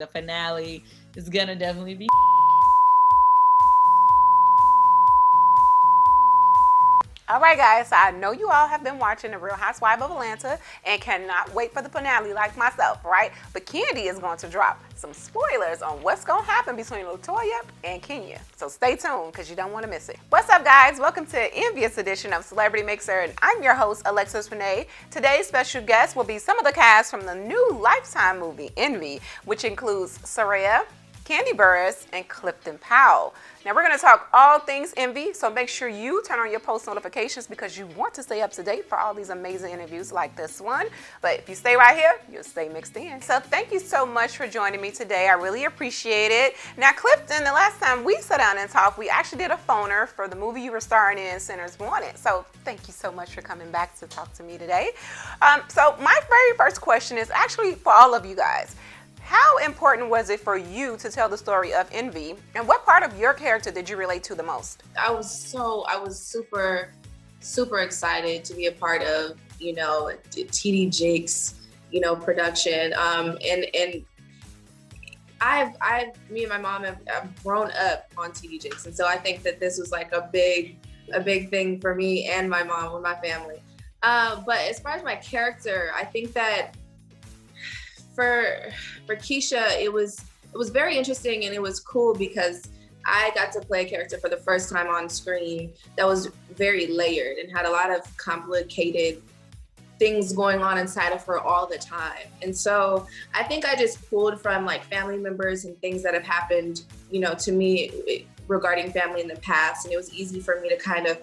The finale is gonna definitely be. All right, guys, so I know you all have been watching The Real Housewives of Atlanta and cannot wait for the finale like myself, right? But Kandi is going to drop some spoilers on what's going to happen between LaToya and Kenya. So stay tuned because you don't want to miss it. What's up, guys? Welcome to an envious edition of Celebrity Mixer, and I'm your host, Alexus Renée. Today's special guest will be some of the cast from the new Lifetime movie, Envy, which includes Serayah, Kandi Burruss, and Clifton Powell. Now we're going to talk all things Envy, so make sure you turn on your post notifications because you want to stay up to date for all these amazing interviews like this one. But if you stay right here, you'll stay mixed in. So thank you so much for joining me today. I really appreciate it. Now, Clifton, the last time we sat down and talked, we actually did a phoner for the movie you were starring in, Sinners Wanted. So thank you so much for coming back to talk to me today. So my very first question is actually for all of you guys. How important was it for you to tell the story of Envy, and what part of your character did you relate to the most? I was super, super excited to be a part of, TD Jake's, production. And me and my mom have grown up on TD Jakes. And so I think that this was like a big thing for me and my mom with my family. But as far as my character, I think that for Keisha, it was very interesting, and it was cool because I got to play a character for the first time on screen that was very layered and had a lot of complicated things going on inside of her all the time. And so I think I just pulled from like family members and things that have happened, to me regarding family in the past. And it was easy for me to kind of,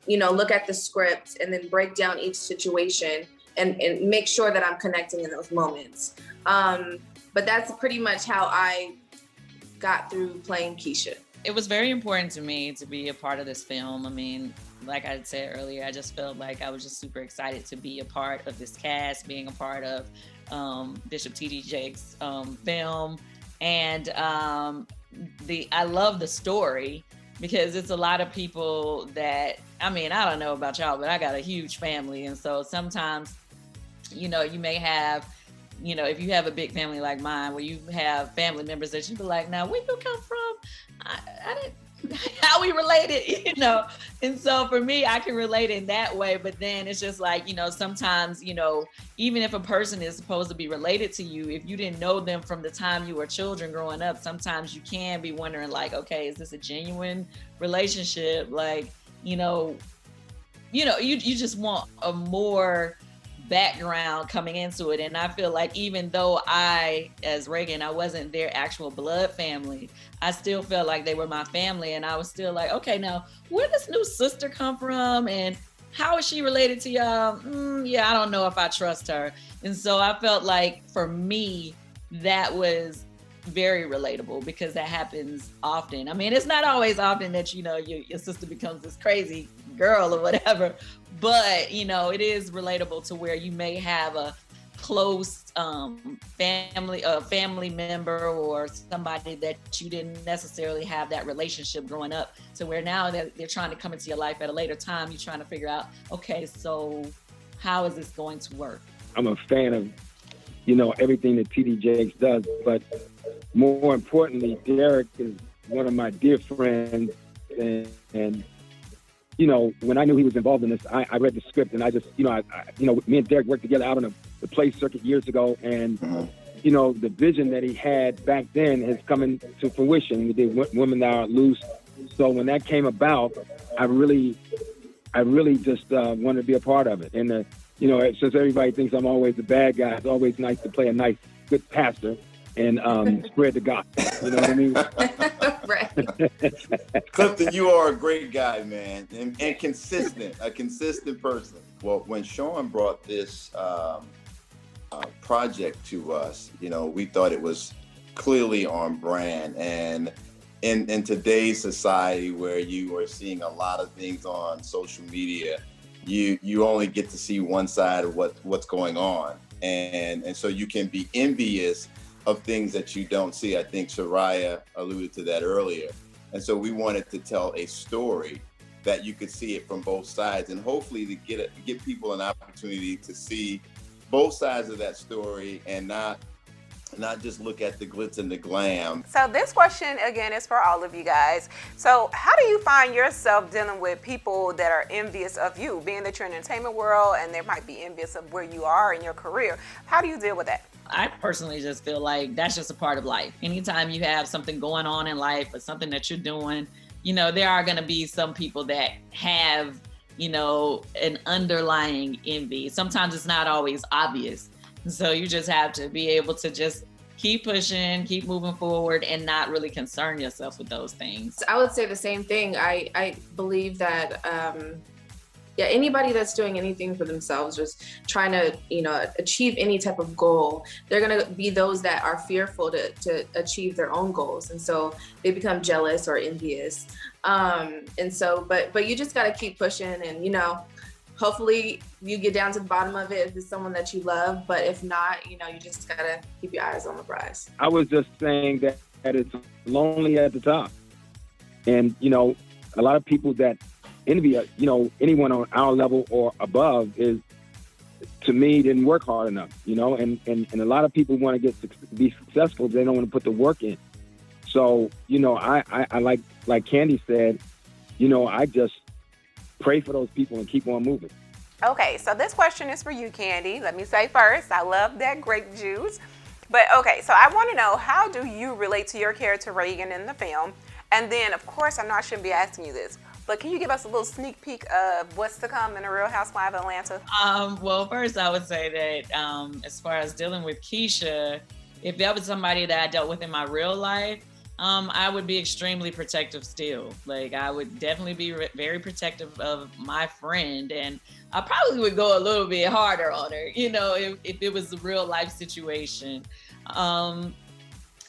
look at the script and then break down each situation and make sure that I'm connecting in those moments. But that's pretty much how I got through playing Keisha. It was very important to me to be a part of this film. I mean, like I said earlier, I just felt like I was just super excited to be a part of this cast, being a part of Bishop T.D. Jake's film. And I love the story because it's a lot of people that, I mean, I don't know about y'all, but I got a huge family. And so sometimes, you may have, if you have a big family like mine, where you have family members that you be like, now where you come from? I didn't, how we related, And so for me, I can relate in that way. But then it's just like, sometimes, even if a person is supposed to be related to you, if you didn't know them from the time you were children growing up, sometimes you can be wondering like, okay, is this a genuine relationship? Like, you just want a more background coming into it. And I feel like even though I, as Reagan, I wasn't their actual blood family, I still felt like they were my family. And I was still like, okay, now where does new sister come from? And how is she related to y'all? Yeah, I don't know if I trust her. And so I felt like for me, that was very relatable because that happens often. I mean, it's not always often that, your sister becomes this crazy girl or whatever, but it is relatable to where you may have a close family member or somebody that you didn't necessarily have that relationship growing up, to where now they're trying to come into your life at a later time. You're trying to figure out, okay, so how is this going to work? I'm a fan of everything that TD Jakes does, but more importantly, Derrick is one of my dear friends, and when I knew he was involved in this, I read the script, and I just, me and Derrick worked together out on the play circuit years ago, and, the vision that he had back then has come into fruition. We did Women That Are Loose. So when that came about, I really just wanted to be a part of it. And, since everybody thinks I'm always the bad guy, it's always nice to play a nice, good pastor and spread the gospel. You know what I mean? Right. Clifton, you are a great guy, man, and consistent, a consistent person. Well, when Sean brought this project to us, we thought it was clearly on brand. And in today's society, where you are seeing a lot of things on social media, you only get to see one side of what's going on, and so you can be envious of things that you don't see. I think Serayah alluded to that earlier. And so we wanted to tell a story that you could see it from both sides, and hopefully to get people an opportunity to see both sides of that story and not not just look at the glitz and the glam. So this question, again, is for all of you guys. So how do you find yourself dealing with people that are envious of you, being that you're in the entertainment world and they might be envious of where you are in your career? How do you deal with that? I personally just feel like that's just a part of life. Anytime you have something going on in life or something that you're doing, there are going to be some people that have, an underlying envy. Sometimes it's not always obvious. So you just have to be able to just keep pushing, keep moving forward, and not really concern yourself with those things. I would say the same thing. I believe that, anybody that's doing anything for themselves, just trying to, achieve any type of goal, they're going to be those that are fearful to achieve their own goals. And so they become jealous or envious. But you just got to keep pushing and, hopefully you get down to the bottom of it if it's someone that you love. But if not, you just got to keep your eyes on the prize. I was just saying that it's lonely at the top. And, a lot of people that envy, anyone on our level or above is, to me, didn't work hard enough, and a lot of people want to be successful. They don't want to put the work in. So, I like Kandi said, I just pray for those people and keep on moving. Okay, so this question is for you, Kandi. Let me say first, I love that grape juice. But okay, so I want to know, how do you relate to your character Reagan in the film? And then, of course, I know I shouldn't be asking you this, but can you give us a little sneak peek of what's to come in The Real Housewives of Atlanta? Well, first I would say that as far as dealing with Keisha, if that was somebody that I dealt with in my real life, I would be extremely protective still. Like, I would definitely be very protective of my friend, and I probably would go a little bit harder on her, if it was a real life situation. And,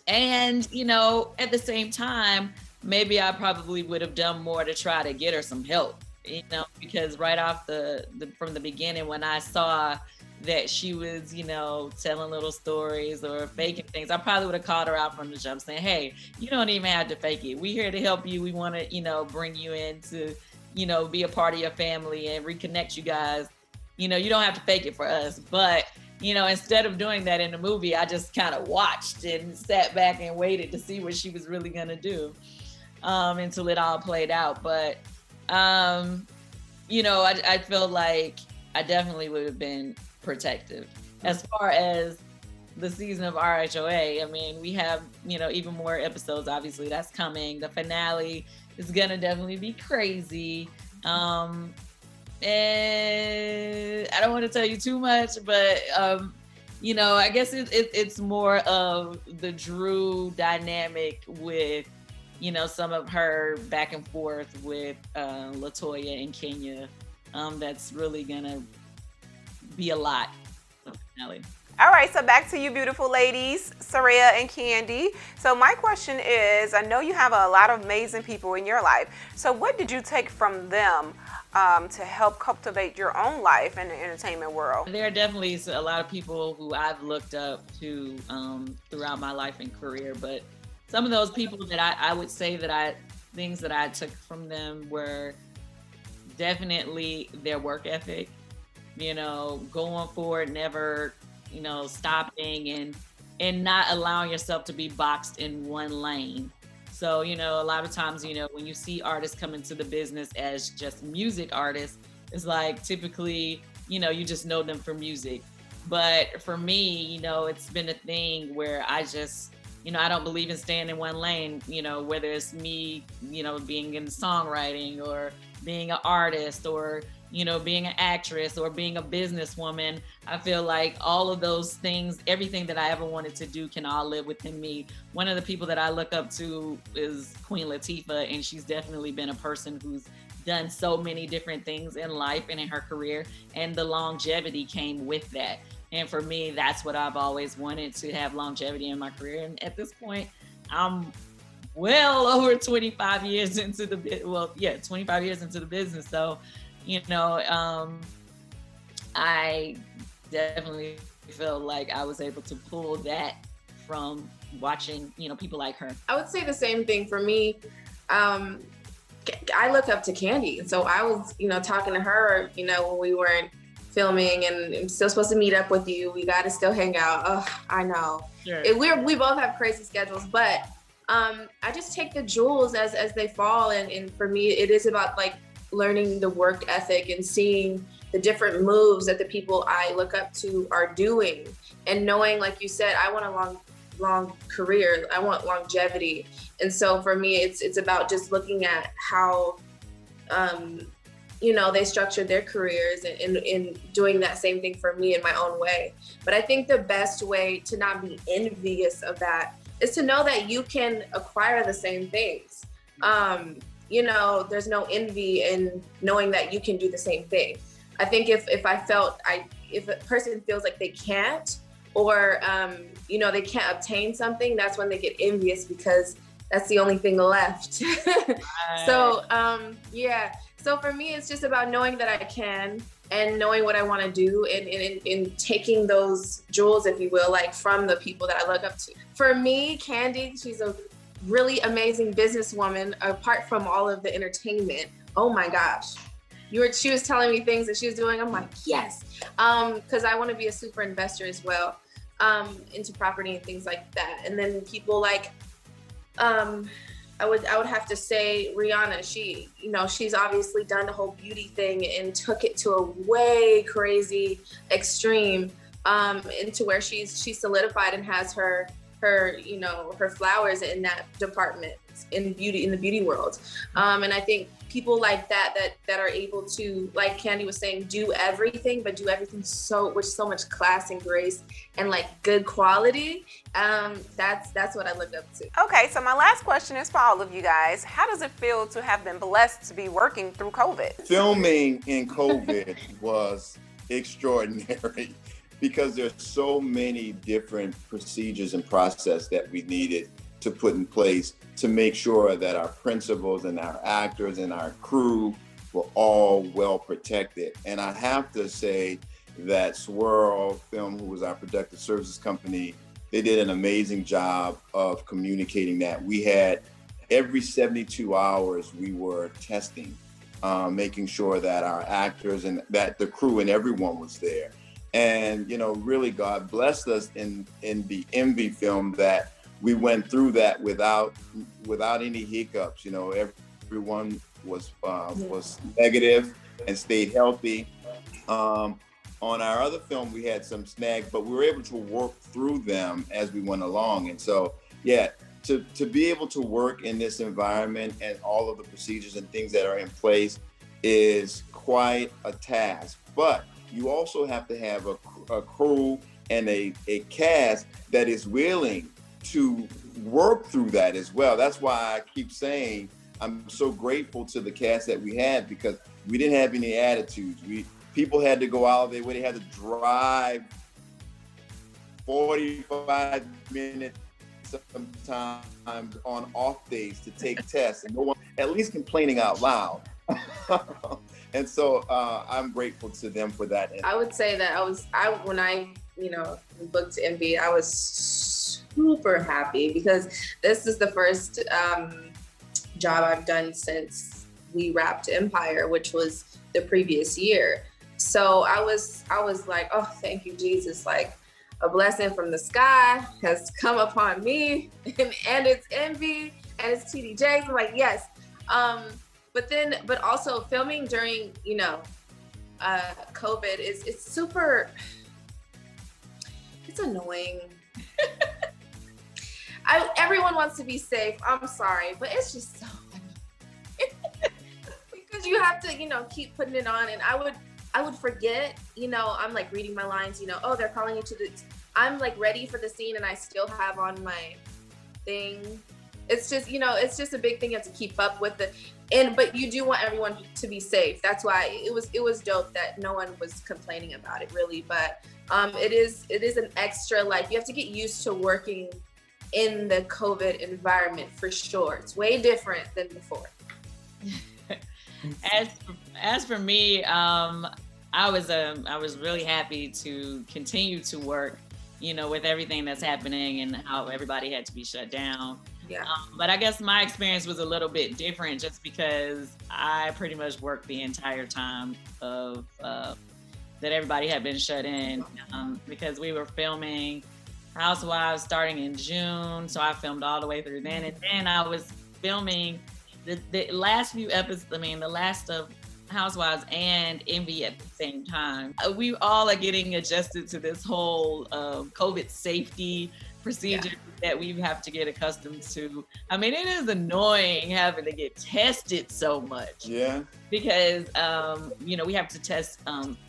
at the same time, maybe I probably would have done more to try to get her some help, because right off from the beginning, when I saw that she was, telling little stories or faking things, I probably would have called her out from the jump saying, hey, you don't even have to fake it. We're here to help you. We want to, bring you in to, be a part of your family and reconnect you guys. You don't have to fake it for us. But, instead of doing that in the movie, I just kind of watched and sat back and waited to see what she was really going to do until it all played out. But, I feel like I definitely would have been protective. As far as the season of RHOA, I mean, we have, even more episodes, obviously, that's coming. The finale is gonna definitely be crazy. And I don't want to tell you too much, but I guess it's more of the Drew dynamic with, some of her back and forth with LaToya and Kenya. That's really gonna be a lot. All right, so back to you beautiful ladies, Serayah and Kandi. So my question is, I know you have a lot of amazing people in your life. So what did you take from them to help cultivate your own life in the entertainment world? There are definitely a lot of people who I've looked up to throughout my life and career, but some of those people that I would say that things that I took from them were definitely their work ethic, going forward, never, stopping and not allowing yourself to be boxed in one lane. So, a lot of times, when you see artists come into the business as just music artists, it's like typically, you just know them for music. But for me, it's been a thing where I just, I don't believe in staying in one lane, whether it's me, being in songwriting or being an artist or, being an actress or being a businesswoman. I feel like all of those things, everything that I ever wanted to do can all live within me. One of the people that I look up to is Queen Latifah, and she's definitely been a person who's done so many different things in life and in her career, and the longevity came with that. And for me, that's what I've always wanted, to have longevity in my career. And at this point, I'm well over 25 years into the 25 years into the business. So, I definitely feel like I was able to pull that from watching, people like her. I would say the same thing for me. I look up to Kandi. So I was, talking to her, when we weren't filming, and I'm still supposed to meet up with you. We got to still hang out. Oh, I know. Sure. We both have crazy schedules, but I just take the jewels as they fall. And for me, it is about like learning the work ethic and seeing the different moves that the people I look up to are doing, and knowing, like you said, I want a long career. I want longevity. And so for me, it's about just looking at how, they structured their careers and doing that same thing for me in my own way. But I think the best way to not be envious of that is to know that you can acquire the same things. There's no envy in knowing that you can do the same thing. I think if a person feels like they can't, or they can't obtain something, that's when they get envious, because that's the only thing left. So for me, it's just about knowing that I can, and knowing what I want to do, and taking those jewels, if you will, like from the people that I look up to. For me, Kandi, she's a really amazing businesswoman, apart from all of the entertainment. Oh my gosh. She was telling me things that she was doing. I'm like, yes. Because I want to be a super investor as well, into property and things like that. And then people like, I would have to say Rihanna. She's obviously done the whole beauty thing and took it to a way crazy extreme, into where she's solidified and has her flowers in that department in the beauty world. And I think people like that are able to, like Kandi was saying, do everything, but do everything with so much class and grace and like good quality. That's what I look up to. Okay, so my last question is for all of you guys. How does it feel to have been blessed to be working through COVID? Filming in COVID was extraordinary because there's so many different procedures and process that we needed to put in place to make sure that our principals and our actors and our crew were all well protected. And I have to say that Swirl Film, who was our productive services company, they did an amazing job of communicating that. We had every 72 hours, we were testing, making sure that our actors and that the crew and everyone was there. And, really God blessed us in the Envy film that we went through that without any hiccups. Everyone was negative and stayed healthy. On our other film, we had some snags, but we were able to work through them as we went along. And so, to be able to work in this environment and all of the procedures and things that are in place is quite a task. But you also have to have a crew and a cast that is willing to work through that as well. That's why I keep saying I'm so grateful to the cast that we had, because we didn't have any attitudes. People had to go out there where they had to drive 45 minutes sometimes on off days to take tests, and no one at least complaining out loud. And so I'm grateful to them for that. I would say that when I booked Envy, I was super happy because this is the first job I've done since we wrapped Empire, which was the previous year. So I was like, oh, thank you, Jesus. Like a blessing from the sky has come upon me, and it's Envy and it's TD Jakes. I'm like, yes. But also filming during, COVID it's super, it's annoying. Everyone wants to be safe. I'm sorry, but it's just so annoying. Because you have to, keep putting it on, and I would forget, I'm like reading my lines, oh, they're calling you to I'm like ready for the scene and I still have on my thing. It's just, it's just a big thing you have to keep up with but you do want everyone to be safe. That's why it was dope that no one was complaining about it really. But it is an extra, like, you have to get used to working in the COVID environment for sure. It's way different than before. As for me, I was really happy to continue to work, with everything that's happening and how everybody had to be shut down. Yeah. But I guess my experience was a little bit different just because I pretty much worked the entire time of the that everybody had been shut in because we were filming Housewives starting in June. So I filmed all the way through then. And then I was filming the last few episodes, the last of Housewives and Envy at the same time. We all are getting adjusted to this whole COVID safety procedure that we have to get accustomed to. I mean, it is annoying having to get tested so much. Yeah. Because, we have to test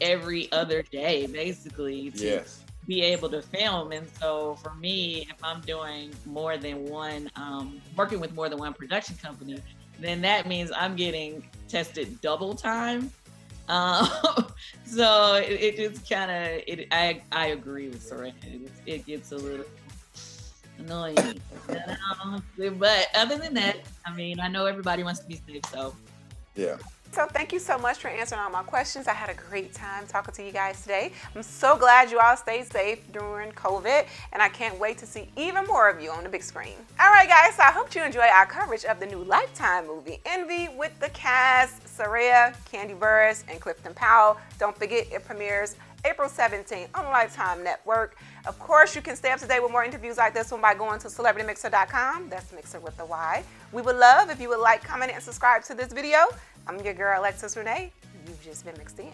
every other day, basically, to be able to film. And so for me, if I'm doing more than one, working with more than one production company, then that means I'm getting tested double time. So it just kind of, I agree with Serayah. It gets a little annoying. But other than that, I know everybody wants to be safe, so. Yeah. So thank you so much for answering all my questions. I had a great time talking to you guys today. I'm so glad you all stayed safe during COVID, and I can't wait to see even more of you on the big screen. All right, guys, so I hope you enjoyed our coverage of the new Lifetime movie, Envy, with the cast, Serayah, Kandi Burruss, and Clifton Powell. Don't forget, it premieres April 17th on Lifetime Network. Of course, you can stay up to date with more interviews like this one by going to CelebrityMixer.com. That's Mixer with the Y. We would love if you would like, comment, and subscribe to this video. I'm your girl, Alexus Renee. You've just been mixed in.